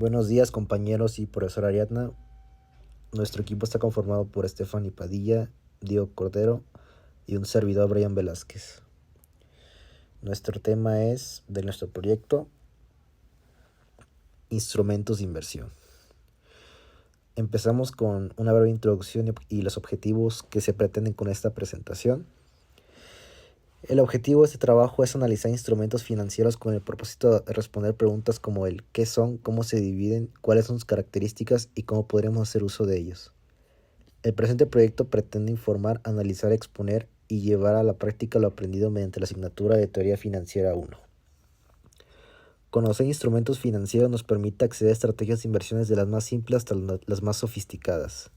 Buenos días, compañeros y profesora Ariadna. Nuestro equipo está conformado por Stephanie Padilla, Diego Cordero y un servidor, Brian Velázquez. Nuestro tema es de nuestro proyecto Instrumentos de Inversión. Empezamos con una breve introducción y los objetivos que se pretenden con esta presentación. El objetivo de este trabajo es analizar instrumentos financieros con el propósito de responder preguntas como el qué son, cómo se dividen, cuáles son sus características y cómo podremos hacer uso de ellos. El presente proyecto pretende informar, analizar, exponer y llevar a la práctica lo aprendido mediante la asignatura de Teoría Financiera 1. Conocer instrumentos financieros nos permite acceder a estrategias de inversiones de las más simples hasta las más sofisticadas.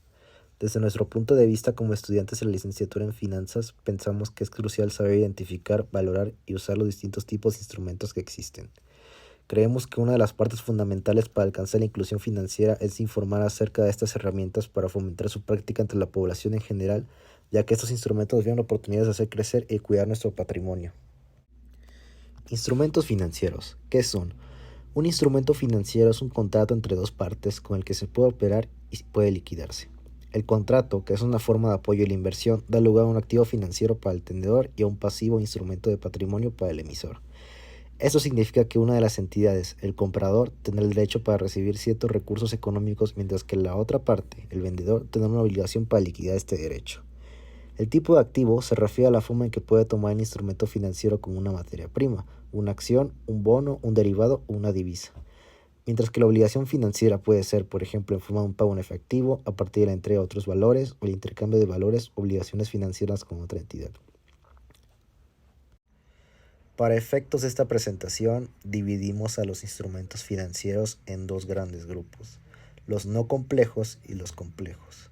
Desde nuestro punto de vista como estudiantes en la licenciatura en finanzas, pensamos que es crucial saber identificar, valorar y usar los distintos tipos de instrumentos que existen. Creemos que una de las partes fundamentales para alcanzar la inclusión financiera es informar acerca de estas herramientas para fomentar su práctica entre la población en general, ya que estos instrumentos nos dan oportunidades de hacer crecer y cuidar nuestro patrimonio. Instrumentos financieros. ¿Qué son? Un instrumento financiero es un contrato entre dos partes con el que se puede operar y puede liquidarse. El contrato, que es una forma de apoyo a la inversión, da lugar a un activo financiero para el tenedor y a un pasivo instrumento de patrimonio para el emisor. Esto significa que una de las entidades, el comprador, tendrá el derecho para recibir ciertos recursos económicos, mientras que la otra parte, el vendedor, tendrá una obligación para liquidar este derecho. El tipo de activo se refiere a la forma en que puede tomar el instrumento financiero como una materia prima, una acción, un bono, un derivado o una divisa. Mientras que la obligación financiera puede ser, por ejemplo, en forma de un pago en efectivo, a partir de la entrega de otros valores o el intercambio de valores o obligaciones financieras con otra entidad. Para efectos de esta presentación, dividimos a los instrumentos financieros en dos grandes grupos, los no complejos y los complejos.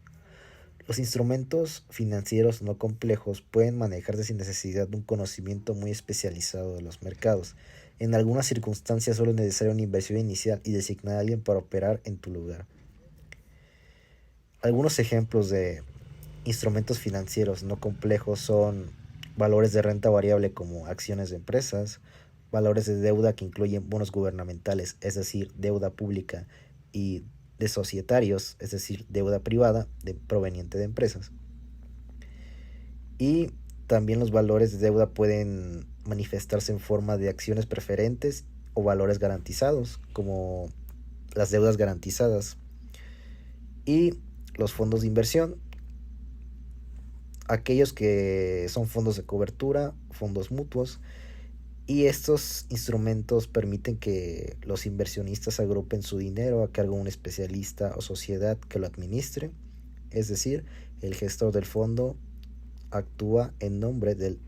Los instrumentos financieros no complejos pueden manejarse sin necesidad de un conocimiento muy especializado de los mercados. En algunas circunstancias solo es necesaria una inversión inicial y designar a alguien para operar en tu lugar. Algunos ejemplos de instrumentos financieros no complejos son valores de renta variable como acciones de empresas, valores de deuda que incluyen bonos gubernamentales, es decir, deuda pública, y de societarios, es decir, deuda privada proveniente de empresas. Y también los valores de deuda pueden manifestarse en forma de acciones preferentes o valores garantizados, como las deudas garantizadas. Y los fondos de inversión, aquellos que son fondos de cobertura, fondos mutuos, y estos instrumentos permiten que los inversionistas agrupen su dinero a cargo de un especialista o sociedad que lo administre, es decir, el gestor del fondo actúa en nombre del,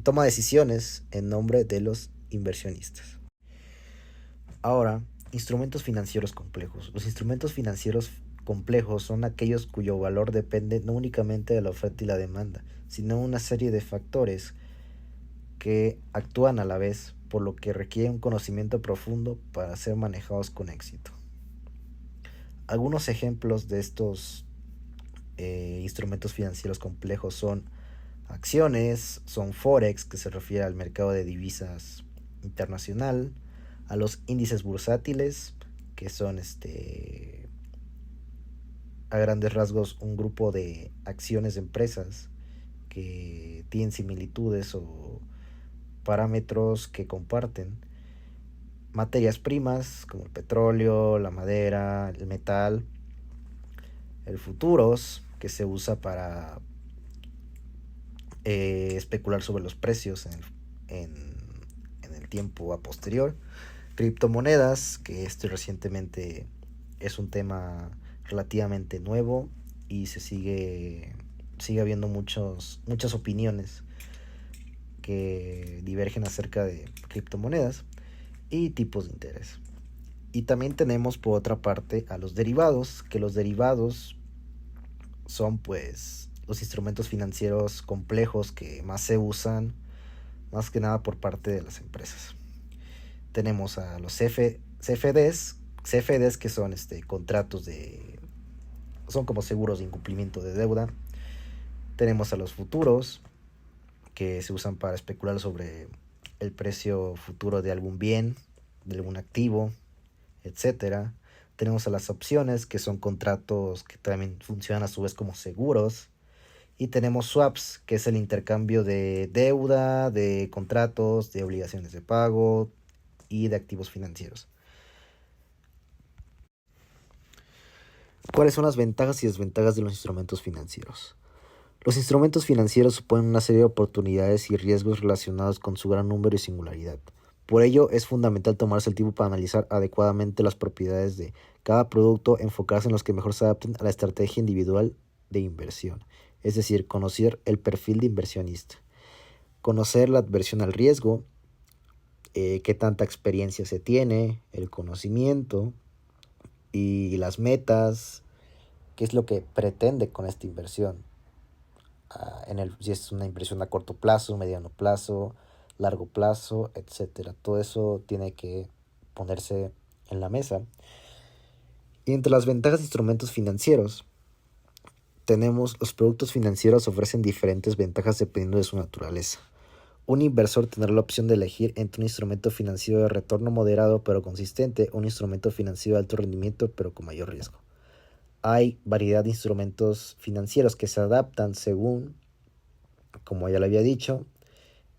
toma decisiones en nombre de los inversionistas. Ahora, instrumentos financieros complejos. Los instrumentos financieros complejos son aquellos cuyo valor depende no únicamente de la oferta y la demanda, sino de una serie de factores que actúan a la vez, por lo que requiere un conocimiento profundo para ser manejados con éxito. Algunos ejemplos de estos instrumentos financieros complejos son acciones, son forex, que se refiere al mercado de divisas internacional, a los índices bursátiles, que son a grandes rasgos un grupo de acciones de empresas que tienen similitudes o parámetros que comparten, materias primas como el petróleo, la madera, el metal, el futuros, que se usa para especular sobre los precios en el tiempo a posterior, criptomonedas, que recientemente es un tema relativamente nuevo y sigue habiendo muchas opiniones que divergen acerca de criptomonedas y tipos de interés. Y también tenemos por otra parte a los derivados, que los derivados son pues los instrumentos financieros complejos que más se usan, más que nada por parte de las empresas. Tenemos a los CFDs que son contratos son como seguros de incumplimiento de deuda. Tenemos a los futuros, que se usan para especular sobre el precio futuro de algún bien, de algún activo, etcétera. Tenemos a las opciones, que son contratos que también funcionan a su vez como seguros. Y tenemos swaps, que es el intercambio de deuda, de contratos, de obligaciones de pago y de activos financieros. ¿Cuáles son las ventajas y desventajas de los instrumentos financieros? Los instrumentos financieros suponen una serie de oportunidades y riesgos relacionados con su gran número y singularidad. Por ello, es fundamental tomarse el tiempo para analizar adecuadamente las propiedades de cada producto, enfocarse en los que mejor se adapten a la estrategia individual de inversión, es decir, conocer el perfil de inversionista, conocer la adversión al riesgo, qué tanta experiencia se tiene, el conocimiento y las metas, qué es lo que pretende con esta inversión. Si es una inversión a corto plazo, mediano plazo, largo plazo, etcétera. Todo eso tiene que ponerse en la mesa. Y entre las ventajas de instrumentos financieros, tenemos los productos financieros ofrecen diferentes ventajas dependiendo de su naturaleza. Un inversor tendrá la opción de elegir entre un instrumento financiero de retorno moderado pero consistente o un instrumento financiero de alto rendimiento pero con mayor riesgo. Hay variedad de instrumentos financieros que se adaptan según, como ya lo había dicho,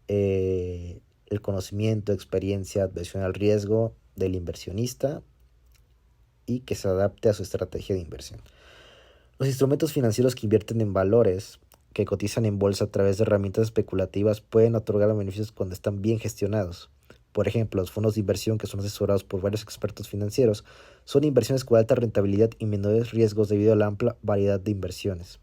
el conocimiento, experiencia, adversión al riesgo del inversionista y que se adapte a su estrategia de inversión. Los instrumentos financieros que invierten en valores que cotizan en bolsa a través de herramientas especulativas pueden otorgar beneficios cuando están bien gestionados. Por ejemplo, los fondos de inversión, que son asesorados por varios expertos financieros, son inversiones con alta rentabilidad y menores riesgos debido a la amplia variedad de inversiones.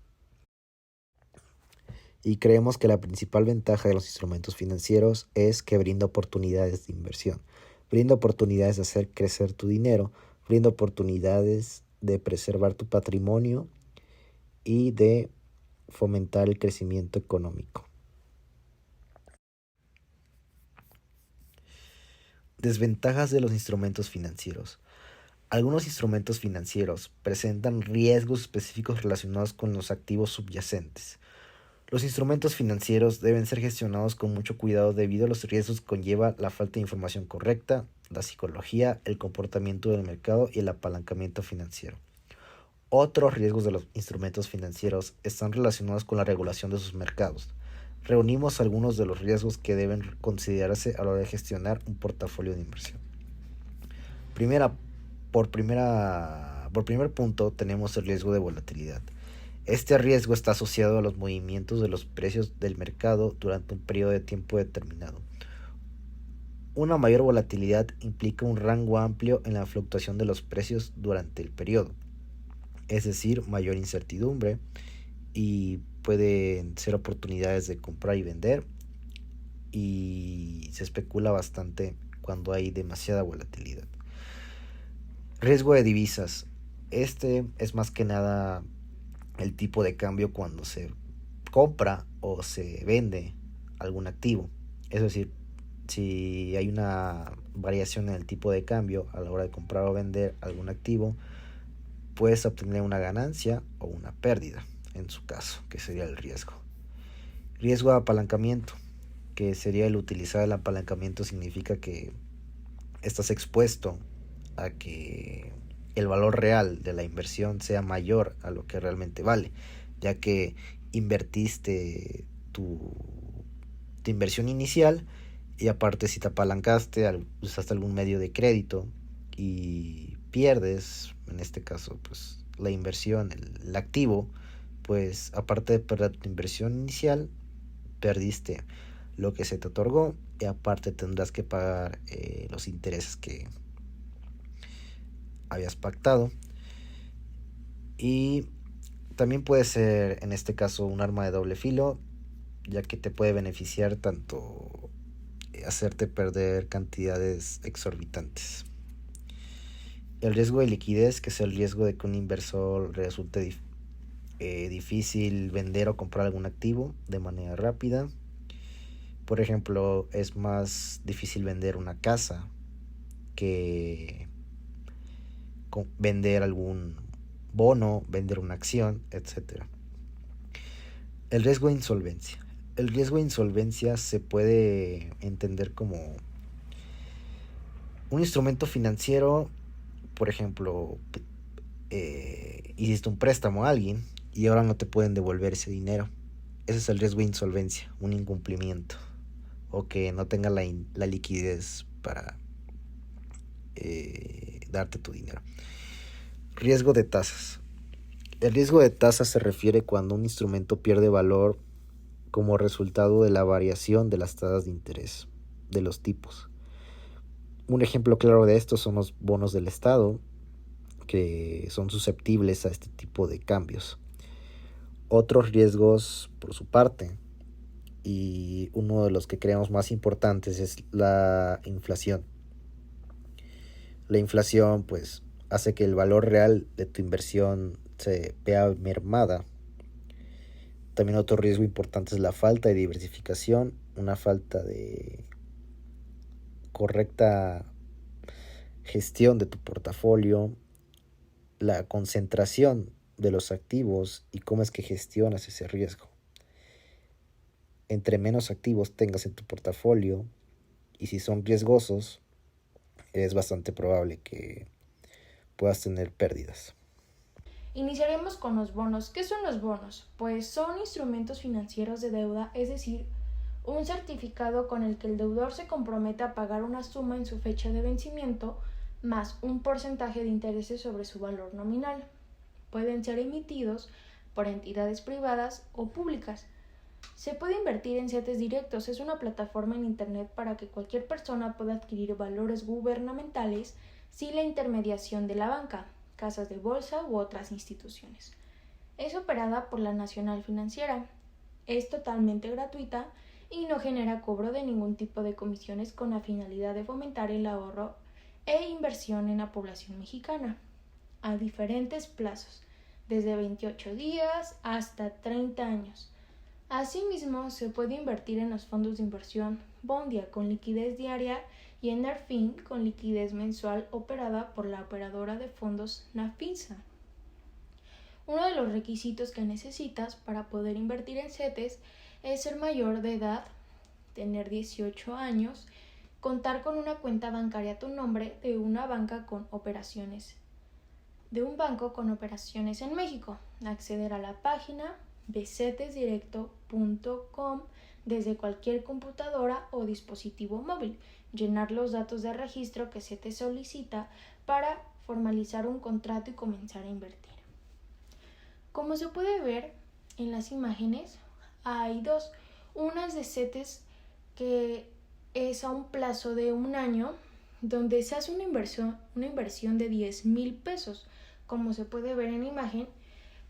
Y creemos que la principal ventaja de los instrumentos financieros es que brinda oportunidades de inversión, brinda oportunidades de hacer crecer tu dinero, brinda oportunidades de preservar tu patrimonio y de fomentar el crecimiento económico. Desventajas de los instrumentos financieros. Algunos instrumentos financieros presentan riesgos específicos relacionados con los activos subyacentes. Los instrumentos financieros deben ser gestionados con mucho cuidado debido a los riesgos que conlleva la falta de información correcta, la psicología, el comportamiento del mercado y el apalancamiento financiero. Otros riesgos de los instrumentos financieros están relacionados con la regulación de sus mercados. Reunimos algunos de los riesgos que deben considerarse a la hora de gestionar un portafolio de inversión. Por primer punto tenemos el riesgo de volatilidad. Este riesgo está asociado a los movimientos de los precios del mercado durante un periodo de tiempo determinado. Una mayor volatilidad implica un rango amplio en la fluctuación de los precios durante el periodo, es decir, mayor incertidumbre, y pueden ser oportunidades de comprar y vender, y se especula bastante cuando hay demasiada volatilidad. Riesgo de divisas. Este es más que nada el tipo de cambio cuando se compra o se vende algún activo. Es decir, si hay una variación en el tipo de cambio a la hora de comprar o vender algún activo, puedes obtener una ganancia o una pérdida, en su caso, que sería el riesgo. Riesgo de apalancamiento, que sería el utilizar el apalancamiento, significa que estás expuesto a que el valor real de la inversión sea mayor a lo que realmente vale, ya que invertiste tu inversión inicial y aparte si te apalancaste, usaste algún medio de crédito y pierdes, en este caso pues la inversión, el activo, pues aparte de perder tu inversión inicial, perdiste lo que se te otorgó y aparte tendrás que pagar los intereses que habías pactado. Y también puede ser en este caso un arma de doble filo, ya que te puede beneficiar tanto hacerte perder cantidades exorbitantes. El riesgo de liquidez, que es el riesgo de que un inversor resulte difícil vender o comprar algún activo de manera rápida. Por ejemplo, es más difícil vender una casa que vender algún bono, vender una acción, etc. El riesgo de insolvencia. El riesgo de insolvencia se puede entender como un instrumento financiero por ejemplo, hiciste un préstamo a alguien y ahora no te pueden devolver ese dinero. Ese es el riesgo de insolvencia, un incumplimiento o que no tenga la liquidez para darte tu dinero. Riesgo de tasas. El riesgo de tasas se refiere cuando un instrumento pierde valor como resultado de la variación de las tasas de interés de los tipos. Un ejemplo claro de esto son los bonos del Estado, que son susceptibles a este tipo de cambios. Otros riesgos, por su parte, y uno de los que creemos más importantes es la inflación. La inflación, pues, hace que el valor real de tu inversión se vea mermada. También otro riesgo importante es la falta de diversificación, una falta de correcta gestión de tu portafolio, la concentración de los activos y cómo es que gestionas ese riesgo. Entre menos activos tengas en tu portafolio y si son riesgosos, es bastante probable que puedas tener pérdidas. Iniciaremos con los bonos. ¿Qué son los bonos? Pues son instrumentos financieros de deuda, es decir, un certificado con el que el deudor se compromete a pagar una suma en su fecha de vencimiento más un porcentaje de intereses sobre su valor nominal. Pueden ser emitidos por entidades privadas o públicas. Se puede invertir en CETES directos, es una plataforma en Internet para que cualquier persona pueda adquirir valores gubernamentales sin la intermediación de la banca, casas de bolsa u otras instituciones. Es operada por la Nacional Financiera. Es totalmente gratuita y no genera cobro de ningún tipo de comisiones con la finalidad de fomentar el ahorro e inversión en la población mexicana, a diferentes plazos, desde 28 días hasta 30 años. Asimismo, se puede invertir en los fondos de inversión Bondia con liquidez diaria y en Narfin con liquidez mensual operada por la operadora de fondos Nafinsa. Uno de los requisitos que necesitas para poder invertir en CETES es ser mayor de edad, tener 18 años, contar con una cuenta bancaria a tu nombre de una banca con operaciones de un banco con operaciones en México, acceder a la página becetesdirecto.com desde cualquier computadora o dispositivo móvil, llenar los datos de registro que se te solicita para formalizar un contrato y comenzar a invertir. Como se puede ver en las imágenes, hay dos. Una es de CETES que es a un plazo de un año, donde se hace una inversión de 10,000 pesos. Como se puede ver en la imagen,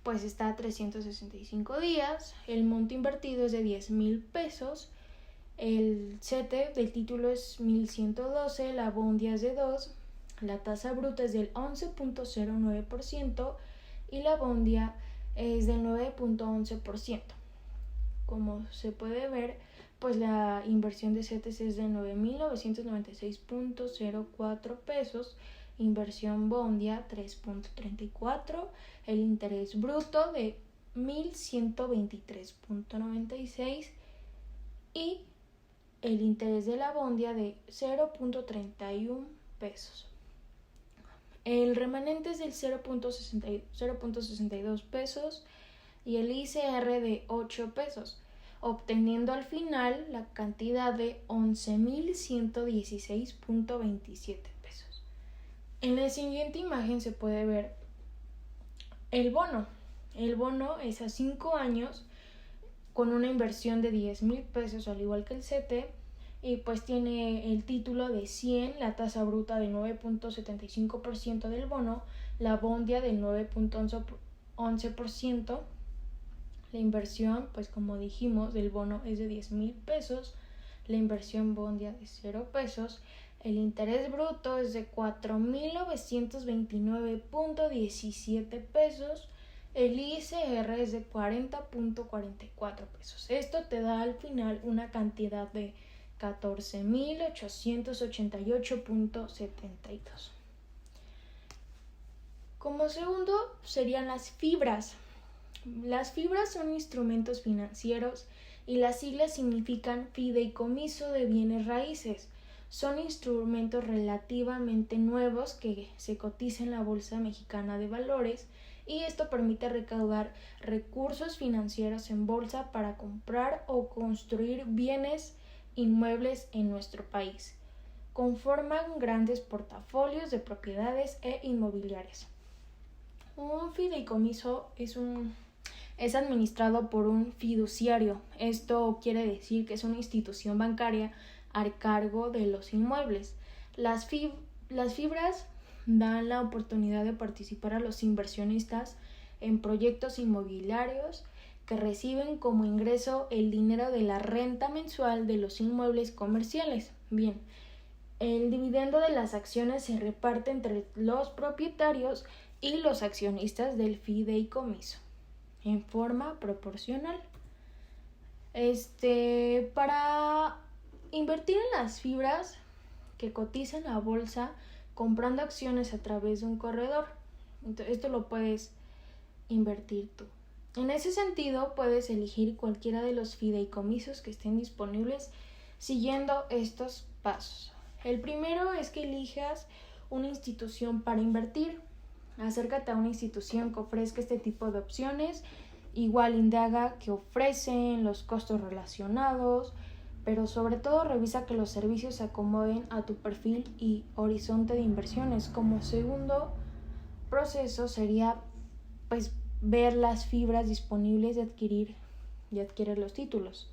pues está a 365 días, el monto invertido es de 10,000 pesos, el CETE del título es 1112, la bondia es de 2, la tasa bruta es del 11.09% y la bondia es del 9.11%. Como se puede ver, pues la inversión de CETES es de 9,996.04 pesos, inversión bondia 3.34, el interés bruto de 1,123.96 y el interés de la bondia de 0.31 pesos. El remanente es del 0.62 pesos y el ICR de 8 pesos, obteniendo al final la cantidad de 11,116.27 pesos. En la siguiente imagen se puede ver el bono. El bono es a 5 años con una inversión de 10,000 pesos, al igual que el CETE, y pues tiene el título de 100, la tasa bruta del 9.75% del bono, la bondia del 9.11%. La inversión, pues como dijimos, del bono es de 10,000 pesos, la inversión bondia de 0 pesos, el interés bruto es de 4,929.17 pesos, el ICR es de 40.44 pesos. Esto te da al final una cantidad de 14,888.72. Como segundo serían las fibras. Las fibras son instrumentos financieros y las siglas significan fideicomiso de bienes raíces. son instrumentos relativamente nuevos que se cotizan en la Bolsa Mexicana de Valores y esto permite recaudar recursos financieros en bolsa para comprar o construir bienes inmuebles en nuestro país. Conforman grandes portafolios de propiedades e inmobiliarias. Un fideicomiso es administrado por un fiduciario. Esto quiere decir que es una institución bancaria a cargo de los inmuebles. Las fibras dan la oportunidad de participar a los inversionistas en proyectos inmobiliarios que reciben como ingreso el dinero de la renta mensual de los inmuebles comerciales. Bien, el dividendo de las acciones se reparte entre los propietarios y los accionistas del fideicomiso en forma proporcional. Para invertir en las fibras que cotizan en la bolsa comprando acciones a través de un corredor. Esto lo puedes invertir tú. En ese sentido, puedes elegir cualquiera de los fideicomisos que estén disponibles siguiendo estos pasos. El primero es que elijas una institución para invertir. Acércate a una institución que ofrezca este tipo de opciones. Igual indaga qué ofrecen, los costos relacionados, pero sobre todo revisa que los servicios se acomoden a tu perfil y horizonte de inversiones. Como segundo proceso sería pues ver las fibras disponibles y adquirir los títulos.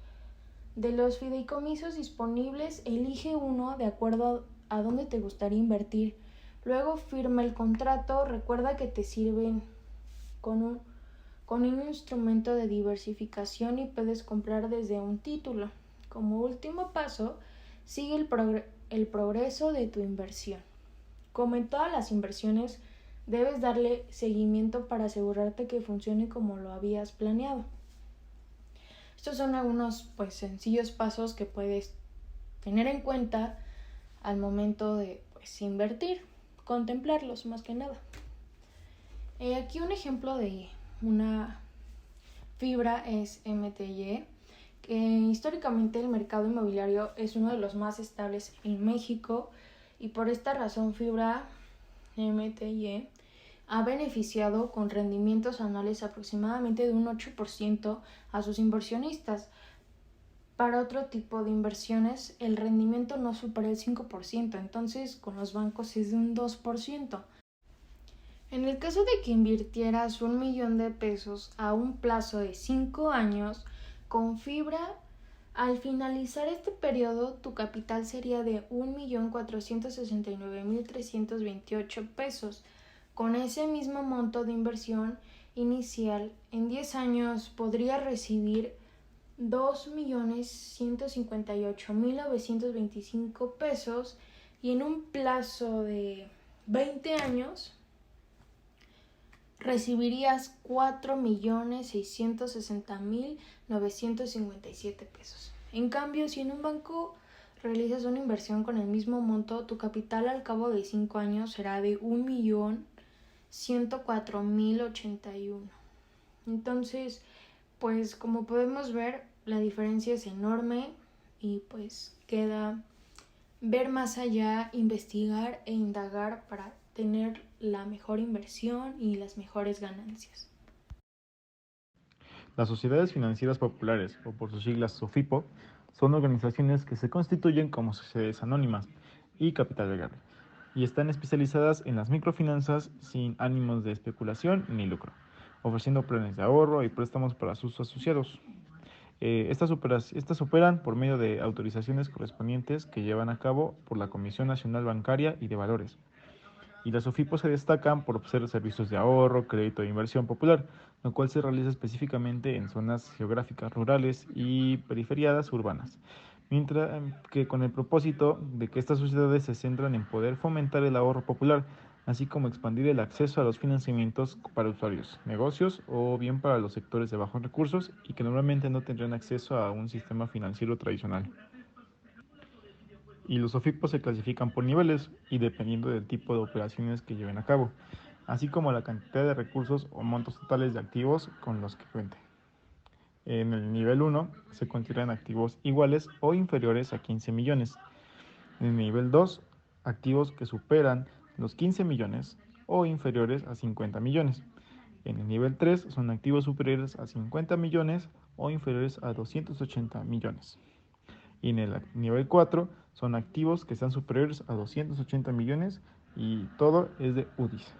De los fideicomisos disponibles, elige uno de acuerdo a dónde te gustaría invertir. Luego firma el contrato. Recuerda que te sirven con un instrumento de diversificación y puedes comprar desde un título. Como último paso, sigue el progreso de tu inversión. Como en todas las inversiones, debes darle seguimiento para asegurarte que funcione como lo habías planeado. Estos son algunos sencillos pasos que puedes tener en cuenta al momento de invertir, contemplarlos más que nada. Aquí un ejemplo de una fibra es MTY, que históricamente el mercado inmobiliario es uno de los más estables en México y por esta razón fibra MTY ha beneficiado con rendimientos anuales aproximadamente de un 8% a sus inversionistas. Para otro tipo de inversiones el rendimiento no supera el 5%, entonces con los bancos es de un 2%. En el caso de que invirtieras 1 millón de pesos a un plazo de 5 años con fibra, al finalizar este periodo tu capital sería de 1.469.328 pesos. Con ese mismo monto de inversión inicial, en 10 años podrías recibir 2.158.925 pesos y en un plazo de 20 años recibirías 4.660.957 pesos. En cambio, si en un banco realizas una inversión con el mismo monto, tu capital al cabo de 5 años será de 1.104.081. Entonces, como podemos ver, la diferencia es enorme y queda ver más allá, investigar e indagar para tener la mejor inversión y las mejores ganancias. Las sociedades financieras populares, o por sus siglas SOFIPO, son organizaciones que se constituyen como sociedades anónimas y capital legal, y están especializadas en las microfinanzas sin ánimos de especulación ni lucro, ofreciendo planes de ahorro y préstamos para sus asociados. Estas operan por medio de autorizaciones correspondientes que llevan a cabo por la Comisión Nacional Bancaria y de Valores. Y las SOFIPO se destacan por ser servicios de ahorro, crédito e inversión popular, lo cual se realiza específicamente en zonas geográficas rurales y periferiadas urbanas, mientras que con el propósito de que estas sociedades se centran en poder fomentar el ahorro popular, así como expandir el acceso a los financiamientos para usuarios, negocios o bien para los sectores de bajos recursos y que normalmente no tendrían acceso a un sistema financiero tradicional. Y los SOFIPOS se clasifican por niveles y dependiendo del tipo de operaciones que lleven a cabo, así como la cantidad de recursos o montos totales de activos con los que cuenten. En el nivel 1 se consideran activos iguales o inferiores a 15 millones. En el nivel 2, activos que superan los 15 millones o inferiores a 50 millones. En el nivel 3 son activos superiores a 50 millones o inferiores a 280 millones. Y en el nivel 4 son activos que sean superiores a 280 millones y todo es de UDIs.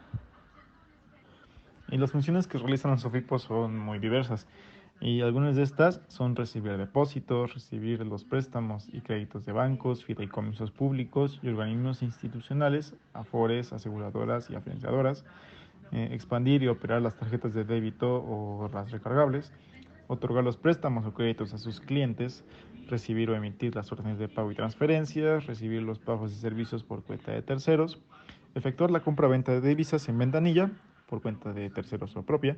Y las funciones que realizan los SOFIPOS son muy diversas. Y algunas de estas son recibir depósitos, recibir los préstamos y créditos de bancos, fideicomisos públicos y organismos institucionales, afores, aseguradoras y afianzadoras, expandir y operar las tarjetas de débito o las recargables, otorgar los préstamos o créditos a sus clientes, recibir o emitir las órdenes de pago y transferencias, recibir los pagos de servicios por cuenta de terceros, efectuar la compra-venta de divisas en ventanilla por cuenta de terceros o propia,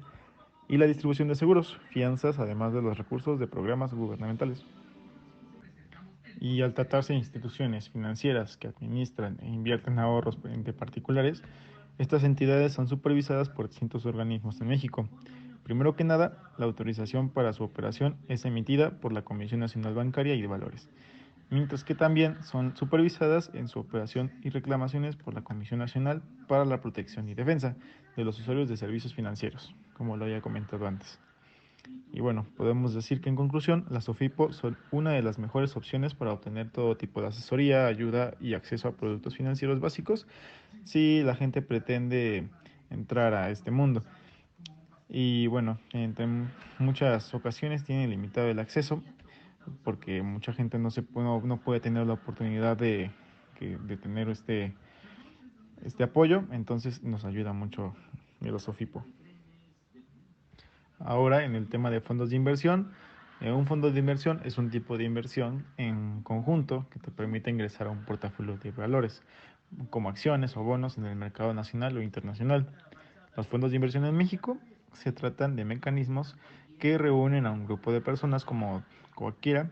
y la distribución de seguros, fianzas, además de los recursos de programas gubernamentales. Y al tratarse de instituciones financieras que administran e invierten ahorros de particulares, estas entidades son supervisadas por distintos organismos en México. Primero que nada, la autorización para su operación es emitida por la Comisión Nacional Bancaria y de Valores, mientras que también son supervisadas en su operación y reclamaciones por la Comisión Nacional para la Protección y Defensa de los Usuarios de Servicios Financieros, como lo había comentado antes. Y bueno, podemos decir que en conclusión, las SOFIPO son una de las mejores opciones para obtener todo tipo de asesoría, ayuda y acceso a productos financieros básicos si la gente pretende entrar a este mundo. Y bueno, en muchas ocasiones tienen limitado el acceso porque mucha gente no puede tener la oportunidad de tener este apoyo, entonces nos ayuda mucho el SOFIPO. Ahora, en el tema de fondos de inversión, un fondo de inversión es un tipo de inversión en conjunto que te permite ingresar a un portafolio de valores, como acciones o bonos en el mercado nacional o internacional. Los fondos de inversión en México se tratan de mecanismos que reúnen a un grupo de personas como cualquiera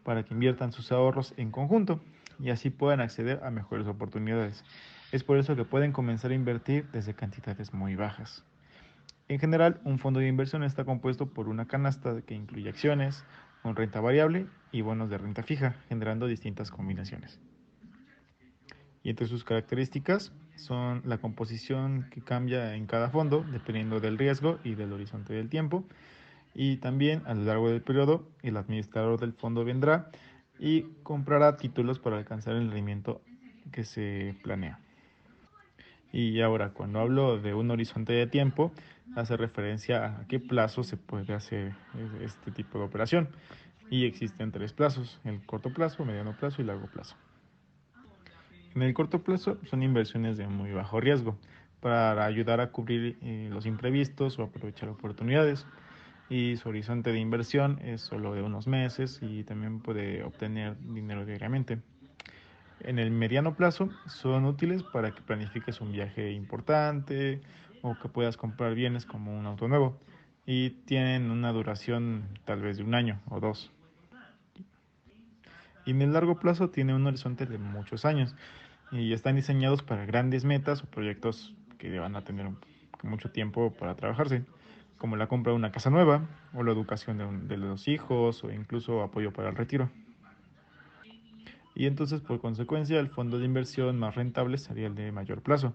para que inviertan sus ahorros en conjunto y así puedan acceder a mejores oportunidades. Es por eso que pueden comenzar a invertir desde cantidades muy bajas. En general, un fondo de inversión está compuesto por una canasta que incluye acciones, con renta variable y bonos de renta fija, generando distintas combinaciones. Y entre sus características son la composición que cambia en cada fondo dependiendo del riesgo y del horizonte del tiempo. Y también a lo largo del periodo el administrador del fondo vendrá y comprará títulos para alcanzar el rendimiento que se planea. Y ahora, cuando hablo de un horizonte de tiempo, hace referencia a qué plazo se puede hacer este tipo de operación. Y existen 3 plazos: el corto plazo, mediano plazo y largo plazo. En el corto plazo son inversiones de muy bajo riesgo para ayudar a cubrir los imprevistos o aprovechar oportunidades. Y su horizonte de inversión es solo de unos meses y también puede obtener dinero diariamente. En el mediano plazo son útiles para que planifiques un viaje importante o que puedas comprar bienes como un auto nuevo y tienen una duración tal vez de 1 año o 2. Y en el largo plazo tiene un horizonte de muchos años y están diseñados para grandes metas o proyectos que van a tener mucho tiempo para trabajarse, como la compra de una casa nueva o la educación de los hijos o incluso apoyo para el retiro. Y entonces, por consecuencia, el fondo de inversión más rentable sería el de mayor plazo,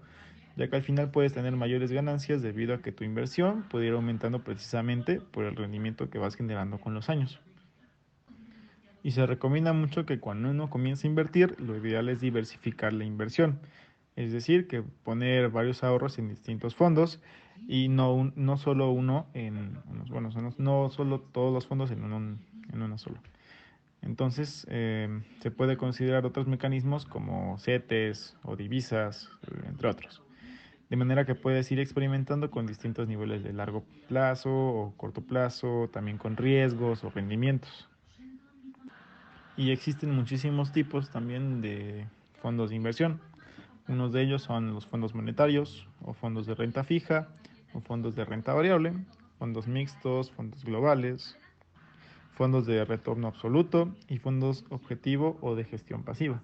ya que al final puedes tener mayores ganancias debido a que tu inversión puede ir aumentando precisamente por el rendimiento que vas generando con los años. Y se recomienda mucho que cuando uno comienza a invertir, lo ideal es diversificar la inversión, es decir, que poner varios ahorros en distintos fondos y no solo uno en unos buenos, no solo todos los fondos en uno solo. Entonces, se puede considerar otros mecanismos como CETES o divisas, entre otros. De manera que puedes ir experimentando con distintos niveles de largo plazo o corto plazo, también con riesgos o rendimientos. Y existen muchísimos tipos también de fondos de inversión. Unos de ellos son los fondos monetarios o fondos de renta fija o fondos de renta variable, fondos mixtos, fondos globales, fondos de retorno absoluto y fondos objetivo o de gestión pasiva.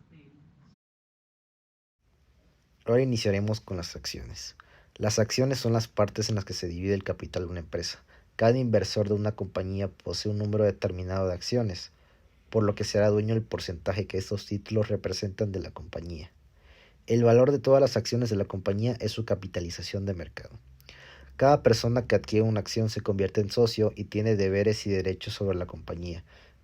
Ahora iniciaremos con las acciones. Las acciones son las partes en las que se divide el capital de una empresa. Cada inversor de una compañía posee un número determinado de acciones. por lo que será dueño del porcentaje que estos títulos representan de la compañía. El valor de todas las acciones de la compañía es su capitalización de mercado. Cada persona que adquiere una acción se convierte en socio y tiene deberes y derechos sobre la compañía.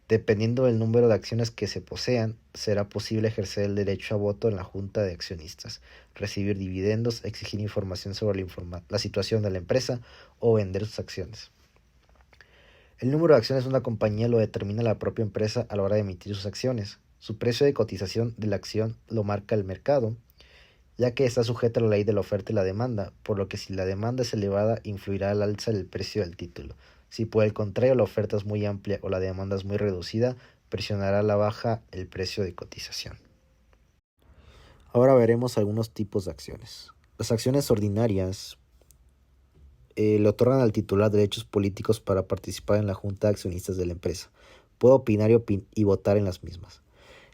Dependiendo del número de acciones que se posean, será posible ejercer el derecho a voto en la junta de accionistas, recibir dividendos, exigir información sobre la situación de la empresa o vender sus acciones. El número de acciones de una compañía lo determina la propia empresa a la hora de emitir sus acciones. Su precio de cotización de la acción lo marca el mercado, ya que está sujeta a la ley de la oferta y la demanda, por lo que si la demanda es elevada, influirá al alza el precio del título. Si por el contrario la oferta es muy amplia o la demanda es muy reducida, presionará a la baja el precio de cotización. Ahora veremos algunos tipos de acciones. Las acciones ordinarias le otorgan al titular derechos políticos para participar en la junta de accionistas de la empresa. Puede opinar y votar en las mismas.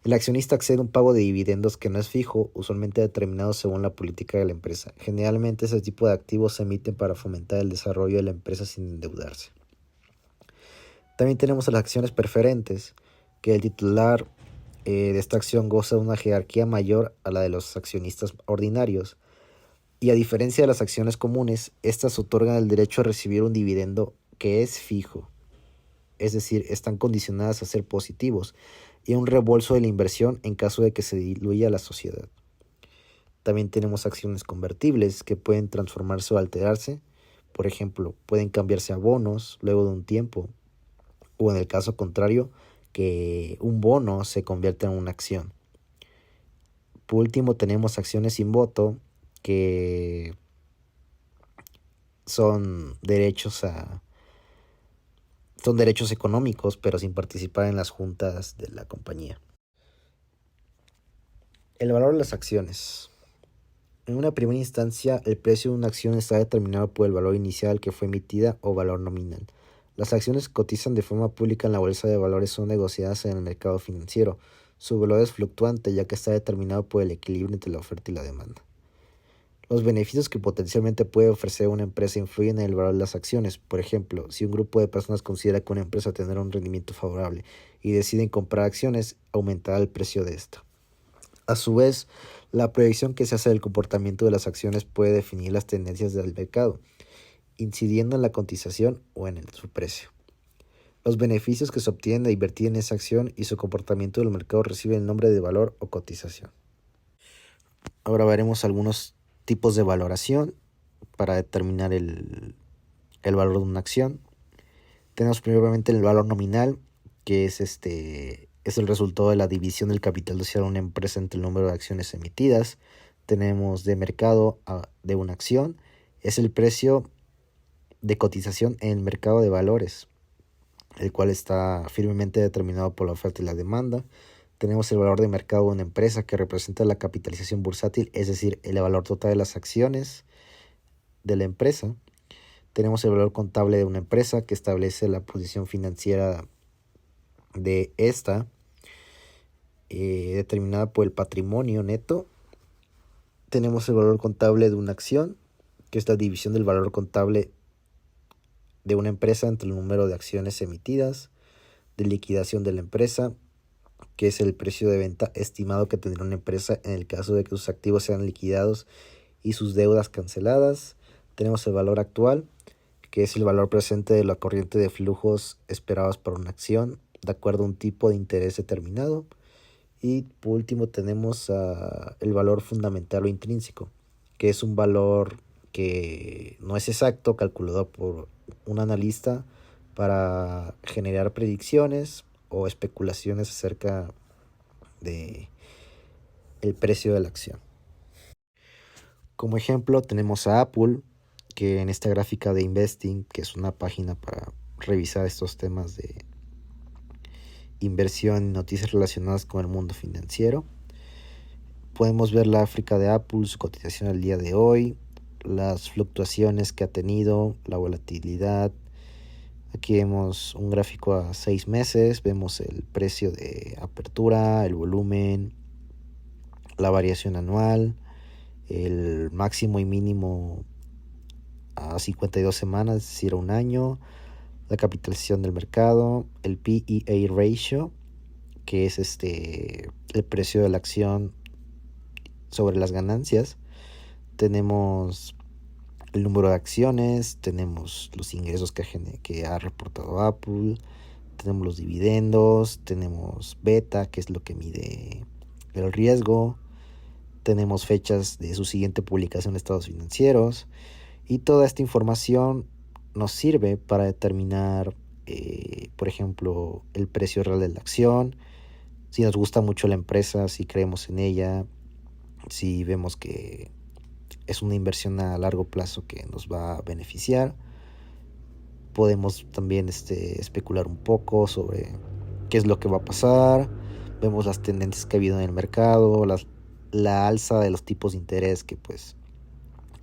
El accionista accede a un pago de dividendos que no es fijo, usualmente determinado según la política de la empresa. Generalmente ese tipo de activos se emiten para fomentar el desarrollo de la empresa sin endeudarse. También tenemos las acciones preferentes, que el titular de esta acción goza de una jerarquía mayor a la de los accionistas ordinarios. Y a diferencia de las acciones comunes, estas otorgan el derecho a recibir un dividendo que es fijo, es decir, están condicionadas a ser positivos, y un reembolso de la inversión en caso de que se diluya la sociedad. También tenemos acciones convertibles que pueden transformarse o alterarse. Por ejemplo, pueden cambiarse a bonos luego de un tiempo, o en el caso contrario, que un bono se convierta en una acción. Por último, tenemos acciones sin voto, que son derechos económicos, pero sin participar en las juntas de la compañía. El valor de las acciones. En una primera instancia, el precio de una acción está determinado por el valor inicial que fue emitida o valor nominal. Las acciones que cotizan de forma pública en la bolsa de valores son negociadas en el mercado financiero. Su valor es fluctuante, ya que está determinado por el equilibrio entre la oferta y la demanda. Los beneficios que potencialmente puede ofrecer una empresa influyen en el valor de las acciones. Por ejemplo, si un grupo de personas considera que una empresa tendrá un rendimiento favorable y deciden comprar acciones, aumentará el precio de esta. A su vez, la proyección que se hace del comportamiento de las acciones puede definir las tendencias del mercado, incidiendo en la cotización o en su precio. Los beneficios que se obtienen de invertir en esa acción y su comportamiento del mercado reciben el nombre de valor o cotización. Ahora veremos algunos tipos de valoración para determinar el valor de una acción. Tenemos primeramente el valor nominal, que es el resultado de la división del capital social de una empresa entre el número de acciones emitidas. Tenemos de mercado de una acción, es el precio de cotización en el mercado de valores, el cual está firmemente determinado por la oferta y la demanda. Tenemos el valor de mercado de una empresa, que representa la capitalización bursátil, es decir, el valor total de las acciones de la empresa. Tenemos el valor contable de una empresa, que establece la posición financiera de esta, determinada por el patrimonio neto. Tenemos el valor contable de una acción, que es la división del valor contable de una empresa entre el número de acciones emitidas. De liquidación de la empresa, que es el precio de venta estimado que tendrá una empresa en el caso de que sus activos sean liquidados y sus deudas canceladas. Tenemos el valor actual, que es el valor presente de la corriente de flujos esperados por una acción, de acuerdo a un tipo de interés determinado. Y por último tenemos el valor fundamental o intrínseco, que es un valor que no es exacto, calculado por un analista para generar predicciones o especulaciones acerca de el precio de la acción. Como ejemplo tenemos a Apple, que en esta gráfica de Investing, que es una página para revisar estos temas de inversión y noticias relacionadas con el mundo financiero, podemos ver la gráfica de Apple, su cotización al día de hoy, las fluctuaciones que ha tenido, la volatilidad. Aquí vemos un gráfico a 6 meses, vemos el precio de apertura, el volumen, la variación anual, el máximo y mínimo a 52 semanas, es decir, a un año, la capitalización del mercado, el P/E ratio, que es el precio de la acción sobre las ganancias. Tenemos el número de acciones, tenemos los ingresos que ha reportado Apple, tenemos los dividendos, tenemos beta, que es lo que mide el riesgo, tenemos fechas de su siguiente publicación de estados financieros, y toda esta información nos sirve para determinar, por ejemplo, el precio real de la acción, si nos gusta mucho la empresa, si creemos en ella, si vemos que es una inversión a largo plazo que nos va a beneficiar. Podemos también especular un poco sobre qué es lo que va a pasar. Vemos las tendencias que ha habido en el mercado, la alza de los tipos de interés que pues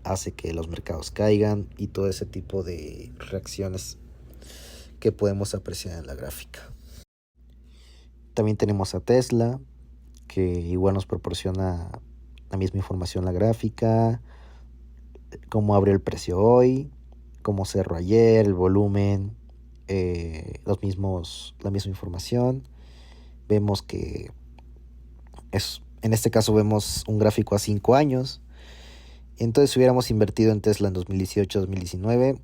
hace que los mercados caigan, y todo ese tipo de reacciones que podemos apreciar en la gráfica. También tenemos a Tesla, que igual nos proporciona la misma información en la gráfica, cómo abrió el precio hoy, cómo cerró ayer, el volumen, la misma información. Vemos que en este caso vemos un gráfico a 5 años. Entonces, si hubiéramos invertido en Tesla en 2018-2019,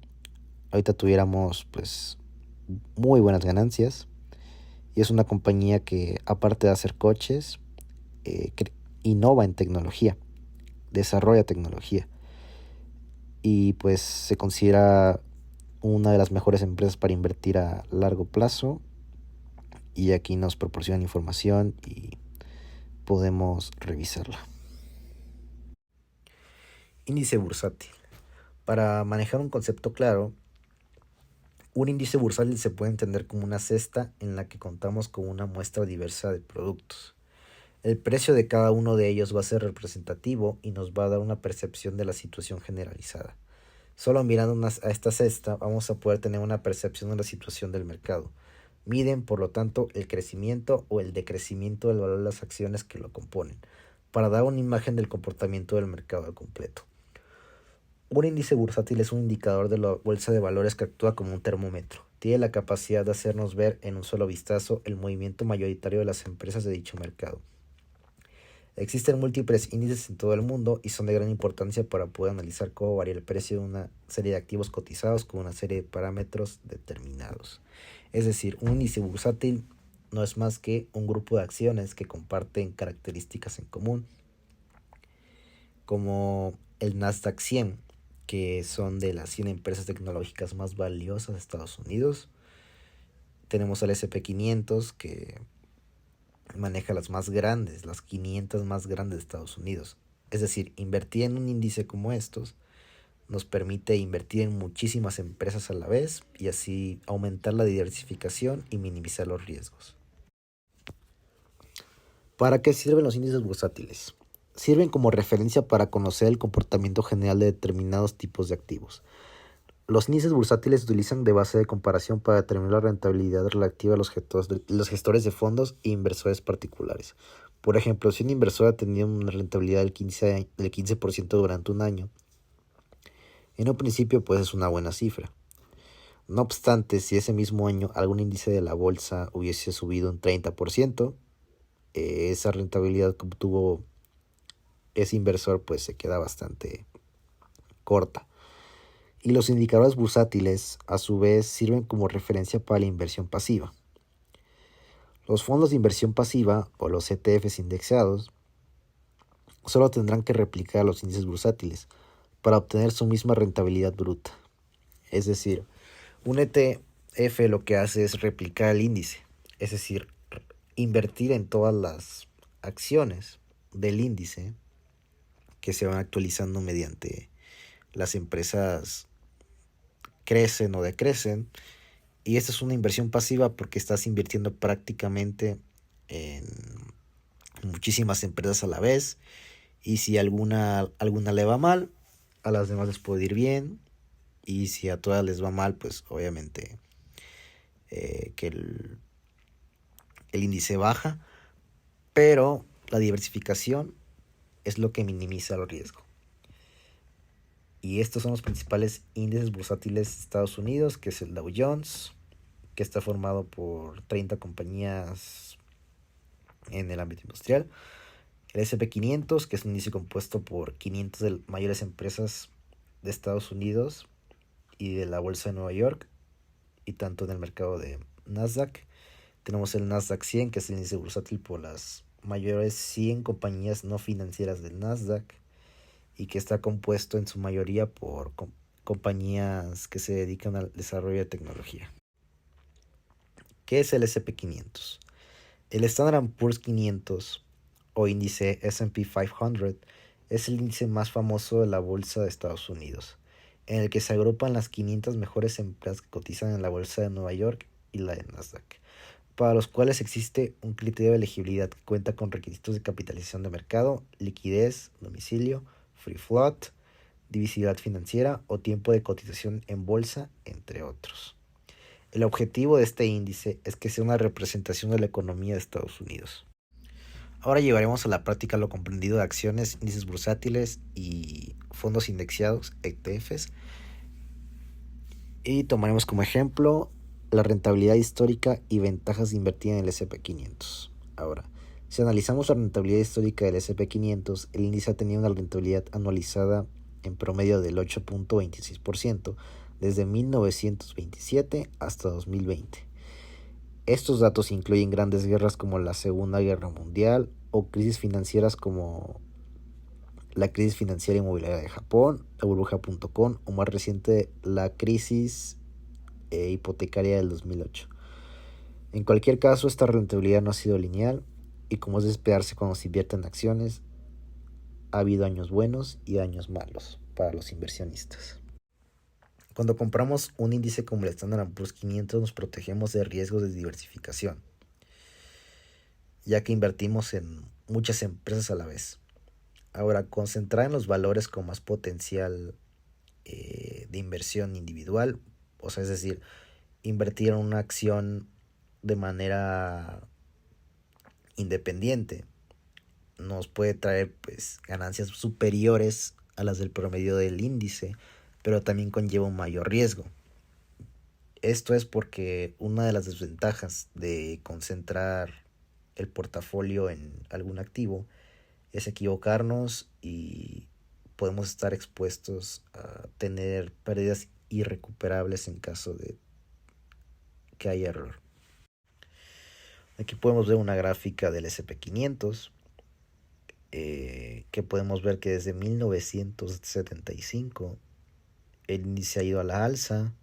ahorita tuviéramos pues muy buenas ganancias. Y es una compañía que, aparte de hacer coches, innova en tecnología, desarrolla tecnología, y pues se considera una de las mejores empresas para invertir a largo plazo. Y aquí nos proporcionan información y podemos revisarla. Índice bursátil. Para manejar un concepto claro, un índice bursátil se puede entender como una cesta en la que contamos con una muestra diversa de productos. El precio de cada uno de ellos va a ser representativo y nos va a dar una percepción de la situación generalizada. Solo mirando a esta cesta vamos a poder tener una percepción de la situación del mercado. Miden, por lo tanto, el crecimiento o el decrecimiento del valor de las acciones que lo componen, para dar una imagen del comportamiento del mercado al completo. Un índice bursátil es un indicador de la bolsa de valores que actúa como un termómetro. Tiene la capacidad de hacernos ver en un solo vistazo el movimiento mayoritario de las empresas de dicho mercado. Existen múltiples índices en todo el mundo y son de gran importancia para poder analizar cómo varía el precio de una serie de activos cotizados con una serie de parámetros determinados. Es decir, un índice bursátil no es más que un grupo de acciones que comparten características en común, como el Nasdaq 100, que son de las 100 empresas tecnológicas más valiosas de Estados Unidos. Tenemos al S&P 500, que maneja las más grandes, las 500 más grandes de Estados Unidos. Es decir, invertir en un índice como estos nos permite invertir en muchísimas empresas a la vez y así aumentar la diversificación y minimizar los riesgos. ¿Para qué sirven los índices bursátiles? Sirven como referencia para conocer el comportamiento general de determinados tipos de activos. Los índices bursátiles se utilizan de base de comparación para determinar la rentabilidad relativa a los gestores de fondos e inversores particulares. Por ejemplo, si un inversor ha tenido una rentabilidad del 15% durante un año, en un principio pues es una buena cifra. No obstante, si ese mismo año algún índice de la bolsa hubiese subido un 30%, esa rentabilidad que obtuvo ese inversor pues se queda bastante corta. Y los indicadores bursátiles a su vez sirven como referencia para la inversión pasiva. Los fondos de inversión pasiva o los ETFs indexados solo tendrán que replicar los índices bursátiles para obtener su misma rentabilidad bruta. Es decir, un ETF lo que hace es replicar el índice, es decir, invertir en todas las acciones del índice que se van actualizando mediante las empresas crecen o decrecen. Y esta es una inversión pasiva porque estás invirtiendo prácticamente en muchísimas empresas a la vez, y si alguna le va mal, a las demás les puede ir bien, y si a todas les va mal, pues obviamente que el índice baja, pero la diversificación es lo que minimiza el riesgo. Y estos son los principales índices bursátiles de Estados Unidos, que es el Dow Jones, que está formado por 30 compañías en el ámbito industrial. El S&P 500, que es un índice compuesto por 500 de las mayores empresas de Estados Unidos y de la Bolsa de Nueva York, y tanto en el mercado de Nasdaq. Tenemos el Nasdaq 100, que es el índice bursátil por las mayores 100 compañías no financieras del Nasdaq, y que está compuesto en su mayoría por compañías que se dedican al desarrollo de tecnología. ¿Qué es el S&P 500? El Standard & Poor's 500 o índice S&P 500 es el índice más famoso de la bolsa de Estados Unidos, en el que se agrupan las 500 mejores empresas que cotizan en la bolsa de Nueva York y la de Nasdaq, para los cuales existe un criterio de elegibilidad que cuenta con requisitos de capitalización de mercado, liquidez, domicilio, free float, divisibilidad financiera o tiempo de cotización en bolsa, entre otros. El objetivo de este índice es que sea una representación de la economía de Estados Unidos. Ahora llevaremos a la práctica lo comprendido de acciones, índices bursátiles y fondos indexados, ETFs, y tomaremos como ejemplo la rentabilidad histórica y ventajas de invertir en el S&P 500. Ahora, si analizamos la rentabilidad histórica del S&P 500, el índice ha tenido una rentabilidad anualizada en promedio del 8.26% desde 1927 hasta 2020. Estos datos incluyen grandes guerras como la Segunda Guerra Mundial o crisis financieras como la crisis financiera inmobiliaria de Japón, la burbuja.com o más reciente la crisis hipotecaria del 2008. En cualquier caso, esta rentabilidad no ha sido lineal y, como es de esperarse cuando se invierte en acciones, ha habido años buenos y años malos para los inversionistas. Cuando compramos un índice como el Standard & Poor's 500 nos protegemos de riesgos de diversificación, ya que invertimos en muchas empresas a la vez. Ahora, concentrar en los valores con más potencial de inversión individual, o sea, es decir, invertir en una acción de manera independiente, nos puede traer pues ganancias superiores a las del promedio del índice, pero también conlleva un mayor riesgo. Esto es porque una de las desventajas de concentrar el portafolio en algún activo es equivocarnos y podemos estar expuestos a tener pérdidas irrecuperables en caso de que haya error. Aquí podemos ver una gráfica del S&P 500 que podemos ver que desde 1975 el índice ha ido a la alza,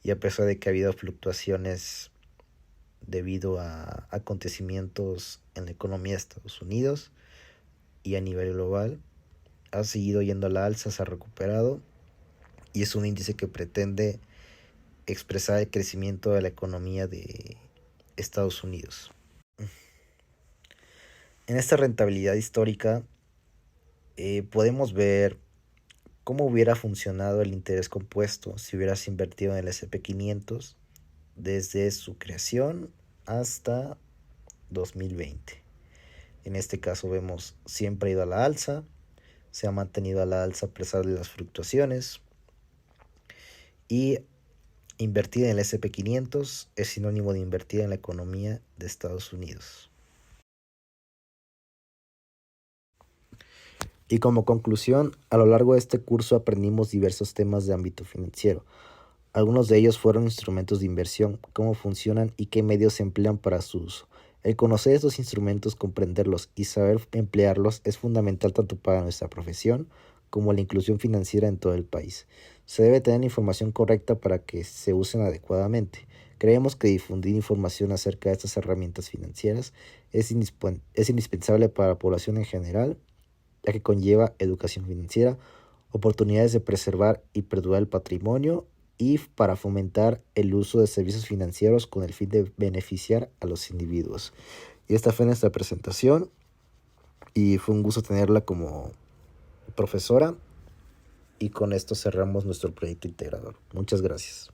y a pesar de que ha habido fluctuaciones debido a acontecimientos en la economía de Estados Unidos y a nivel global, ha seguido yendo a la alza, se ha recuperado y es un índice que pretende expresar el crecimiento de la economía de Estados Unidos. En esta rentabilidad histórica podemos ver cómo hubiera funcionado el interés compuesto si hubieras invertido en el S&P 500 desde su creación hasta 2020. En este caso vemos siempre ha ido a la alza, se ha mantenido a la alza a pesar de las fluctuaciones, y invertir en el S&P 500 es sinónimo de invertir en la economía de Estados Unidos. Y como conclusión, a lo largo de este curso aprendimos diversos temas de ámbito financiero. Algunos de ellos fueron instrumentos de inversión, cómo funcionan y qué medios se emplean para su uso. El conocer estos instrumentos, comprenderlos y saber emplearlos es fundamental tanto para nuestra profesión como la inclusión financiera en todo el país. Se debe tener información correcta para que se usen adecuadamente. Creemos que difundir información acerca de estas herramientas financieras es indispensable para la población en general, ya que conlleva educación financiera, oportunidades de preservar y perdurar el patrimonio y para fomentar el uso de servicios financieros con el fin de beneficiar a los individuos. Y esta fue nuestra presentación y fue un gusto tenerla como profesora, y con esto cerramos nuestro proyecto integrador. Muchas gracias.